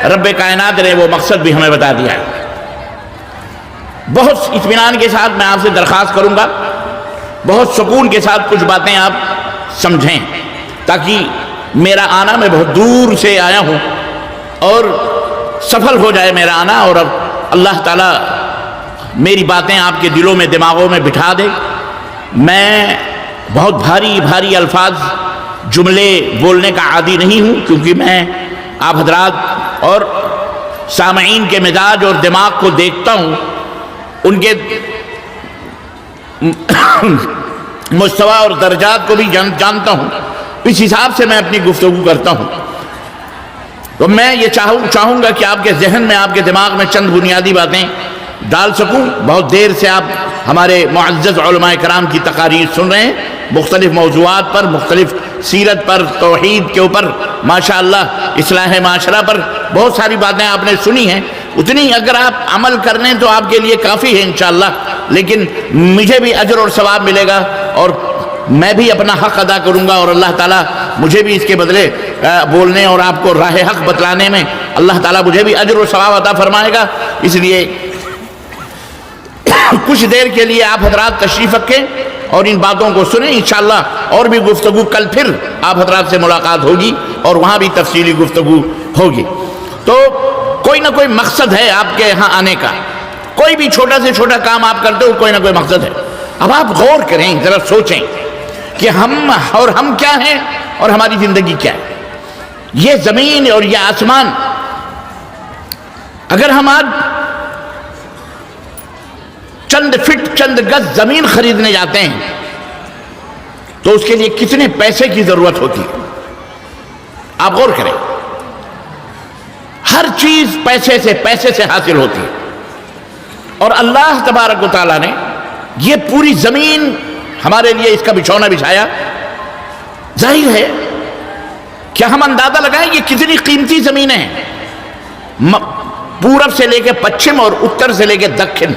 رب کائنات نے وہ مقصد بھی ہمیں بتا دیا ہے۔ بہت اطمینان کے ساتھ میں آپ سے درخواست کروں گا، بہت سکون کے ساتھ کچھ باتیں آپ سمجھیں، تاکہ میرا آنا، میں بہت دور سے آیا ہوں اور سفل ہو جائے میرا آنا، اور اب اللہ تعالیٰ میری باتیں آپ کے دلوں میں دماغوں میں بٹھا دے۔ میں بہت بھاری بھاری الفاظ جملے بولنے کا عادی نہیں ہوں، کیونکہ میں آپ حضرات اور سامعین کے مزاج اور دماغ کو دیکھتا ہوں، ان کے مستویٰ اور درجات کو بھی جانتا ہوں، اس حساب سے میں اپنی گفتگو کرتا ہوں۔ تو میں یہ چاہوں گا کہ آپ کے ذہن میں، آپ کے دماغ میں چند بنیادی باتیں ڈال سکوں۔ بہت دیر سے آپ ہمارے معزز علماء کرام کی تقاریر سن رہے ہیں، مختلف موضوعات پر، مختلف سیرت پر، توحید کے اوپر، ماشاءاللہ اصلاح معاشرہ پر بہت ساری باتیں آپ نے سنی ہیں۔ اتنی اگر آپ عمل کر لیں تو آپ کے لیے کافی ہے انشاءاللہ، لیکن مجھے بھی اجر اور ثواب ملے گا، اور میں بھی اپنا حق ادا کروں گا، اور اللہ تعالیٰ مجھے بھی اس کے بدلے بولنے اور آپ کو راہ حق بتلانے میں اللہ تعالیٰ مجھے بھی اجر و ثواب عطا فرمائے گا۔ اس لیے کچھ دیر کے لیے آپ حضرات تشریف رکھیں اور ان باتوں کو سنیں، انشاءاللہ اور بھی گفتگو کل پھر آپ حضرات سے ملاقات ہوگی اور وہاں بھی تفصیلی گفتگو ہوگی۔ تو کوئی نہ کوئی مقصد ہے آپ کے یہاں آنے کا، کوئی بھی چھوٹا سے چھوٹا کام آپ کرتے ہو، کوئی نہ کوئی مقصد ہے۔ اب آپ غور کریں، ذرا سوچیں کہ ہم کیا ہیں اور ہماری زندگی کیا ہے۔ یہ زمین اور یہ آسمان، اگر ہم آج چند فٹ چند گز زمین خریدنے جاتے ہیں تو اس کے لیے کتنے پیسے کی ضرورت ہوتی ہے، آپ غور کریں۔ ہر چیز پیسے سے حاصل ہوتی ہے، اور اللہ تبارک و تعالیٰ نے یہ پوری زمین ہمارے لیے اس کا بچھونا بچھایا۔ ظاہر ہے کہ ہم اندازہ لگائیں یہ کتنی قیمتی زمینیں ہیں، پورب سے لے کے پچھم اور اتر سے لے کے دکھن۔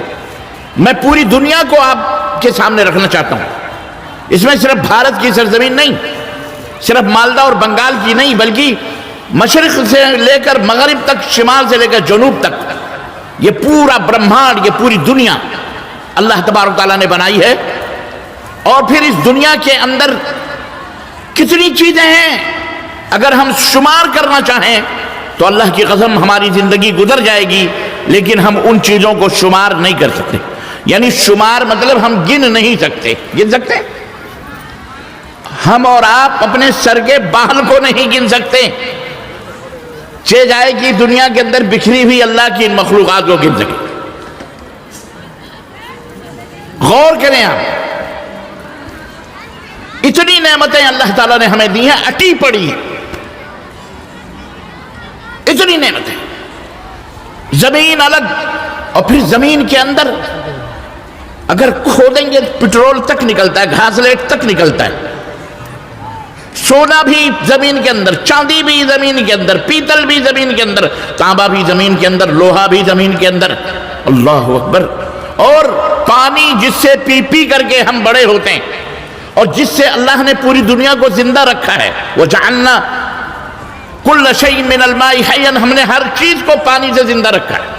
میں پوری دنیا کو آپ کے سامنے رکھنا چاہتا ہوں۔ اس میں صرف بھارت کی سرزمین نہیں، صرف مالدہ اور بنگال کی نہیں، بلکہ مشرق سے لے کر مغرب تک، شمال سے لے کر جنوب تک، یہ پورا برہمانڈ، یہ پوری دنیا اللہ تبارک تعالیٰ نے بنائی ہے۔ اور پھر اس دنیا کے اندر کتنی چیزیں ہیں، اگر ہم شمار کرنا چاہیں تو اللہ کی قسم ہماری زندگی گزر جائے گی، لیکن ہم ان چیزوں کو شمار نہیں کر سکتے۔ یعنی شمار مطلب ہم گن نہیں سکتے۔ گن سکتے؟ ہم اور آپ اپنے سر کے بال کو نہیں گن سکتے، چہ جائے کہ دنیا کے اندر بکھری ہوئی اللہ کی ان مخلوقات کو گن سکے۔ غور کریں آپ، اتنی نعمتیں اللہ تعالیٰ نے ہمیں دی ہیں، اٹی پڑی ہیں اتنی نعمتیں۔ زمین الگ، اور پھر زمین کے اندر اگر کھودیں گے پٹرول تک نکلتا ہے، گھاسلیٹ تک نکلتا ہے، سونا بھی زمین کے اندر، چاندی بھی زمین کے اندر، پیتل بھی زمین کے اندر، تانبا بھی زمین کے اندر، لوہا بھی زمین کے اندر۔ اللہ اکبر۔ اور پانی جس سے پی پی کر کے ہم بڑے ہوتے ہیں، اور جس سے اللہ نے پوری دنیا کو زندہ رکھا ہے، وَجَعَلْنَا كُلَّ شَيْءٍ مِّنَ الْمَاءِ حَيًّا، ہم نے ہر چیز کو پانی سے زندہ رکھا ہے۔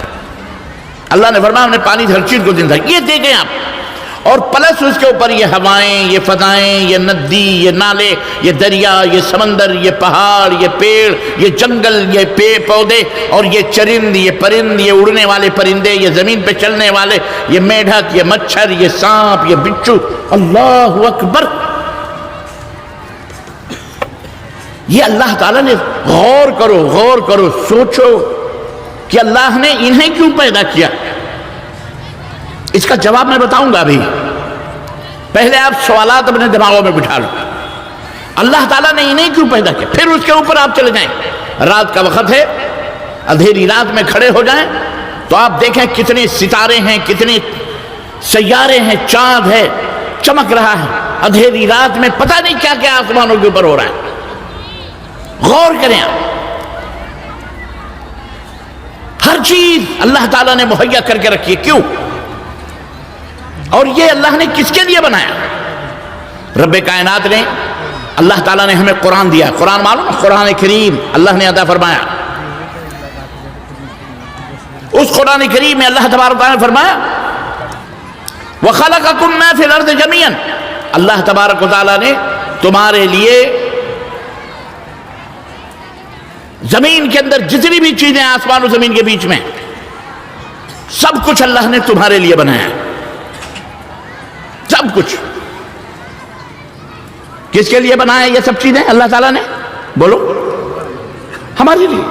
اللہ نے فرمایا ہم نے پانی سے ہر چیز کو زندہ رکھا۔ یہ دیکھیں آپ، اور پلس اس کے اوپر یہ ہوائیں، یہ فضائیں، یہ ندی، یہ نالے، یہ دریا، یہ سمندر، یہ پہاڑ، یہ پیڑ، یہ جنگل، یہ پیڑ پودے، اور یہ چرند، یہ پرند، یہ اڑنے والے پرندے، یہ زمین پہ چلنے والے، یہ میڈک، یہ مچھر، یہ سانپ، یہ بچھو۔ اللہ اکبر۔ یہ اللہ تعالیٰ نے، غور کرو، سوچو کہ اللہ نے انہیں کیوں پیدا کیا۔ اس کا جواب میں بتاؤں گا ابھی، پہلے آپ سوالات اپنے دماغوں میں بٹھا لو۔ اللہ تعالیٰ نے انہیں کیوں پیدا کیا، پھر اس کے اوپر آپ چلے جائیں۔ رات کا وقت ہے، اندھیری رات میں کھڑے ہو جائیں تو آپ دیکھیں کتنے ستارے ہیں، کتنے سیارے ہیں، چاند ہے، چمک رہا ہے۔ اندھیری رات میں پتہ نہیں کیا کیا آسمانوں کے اوپر ہو رہا ہے۔ غور کریں آپ، ہر چیز اللہ تعالیٰ نے مہیا کر کے رکھی ہے۔ کیوں؟ اور یہ اللہ نے کس کے لیے بنایا؟ رب کائنات نے، اللہ تعالیٰ نے ہمیں قرآن دیا۔ قرآن معلوم، قرآن کریم اللہ نے عطا فرمایا۔ اس قرآن کریم میں اللہ تبارک و تعالیٰ نے فرمایا وَخَلَقَكُم مَّا فِي الْأَرْضِ جَمِيعًا، اللہ تبارک و تعالیٰ نے تمہارے لیے زمین کے اندر جتنی بھی چیزیں آسمان و زمین کے بیچ میں سب کچھ اللہ نے تمہارے لیے بنایا ہے، سب کچھ۔ کس کے لیے بنایا یہ سب چیزیں اللہ تعالیٰ نے؟ بولو، ہمارے لیے۔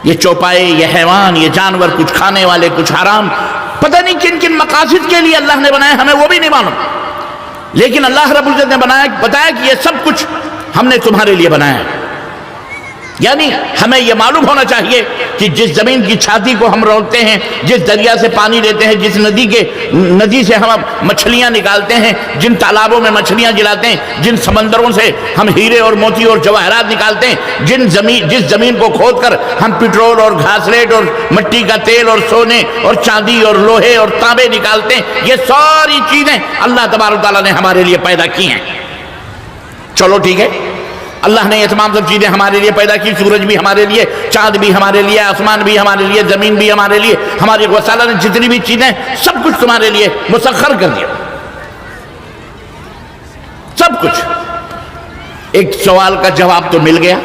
یہ چوپائے، یہ حیوان، یہ جانور، کچھ کھانے والے، کچھ حرام، پتہ نہیں کن کن مقاصد کے لیے اللہ نے بنایا، ہمیں وہ بھی نہیں معلوم، لیکن اللہ رب العزت نے بتایا کہ یہ سب کچھ ہم نے تمہارے لیے بنایا ہے۔ یعنی ہمیں یہ معلوم ہونا چاہیے کہ جس زمین کی چھاتی کو ہم روکتے ہیں، جس دریا سے پانی لیتے ہیں، جس ندی سے ہم مچھلیاں نکالتے ہیں، جن تالابوں میں مچھلیاں جلاتے ہیں، جن سمندروں سے ہم ہیرے اور موتی اور جواہرات نکالتے ہیں، جس زمین کو کھود کر ہم پٹرول اور گھاسلیٹ اور مٹی کا تیل اور سونے اور چاندی اور لوہے اور تانبے نکالتے ہیں، یہ ساری چیزیں اللہ تبارک تعالیٰ نے ہمارے لیے پیدا کی ہیں۔ چلو ٹھیک ہے، اللہ نے یہ تمام سب چیزیں ہمارے لیے پیدا کی، سورج بھی ہمارے لیے، چاند بھی ہمارے لیے، آسمان بھی ہمارے لیے، زمین بھی ہمارے لیے، ہمارے وسائل نے جتنی بھی چیزیں سب کچھ تمہارے لیے مسخر کر دیا، سب کچھ۔ ایک سوال کا جواب تو مل گیا،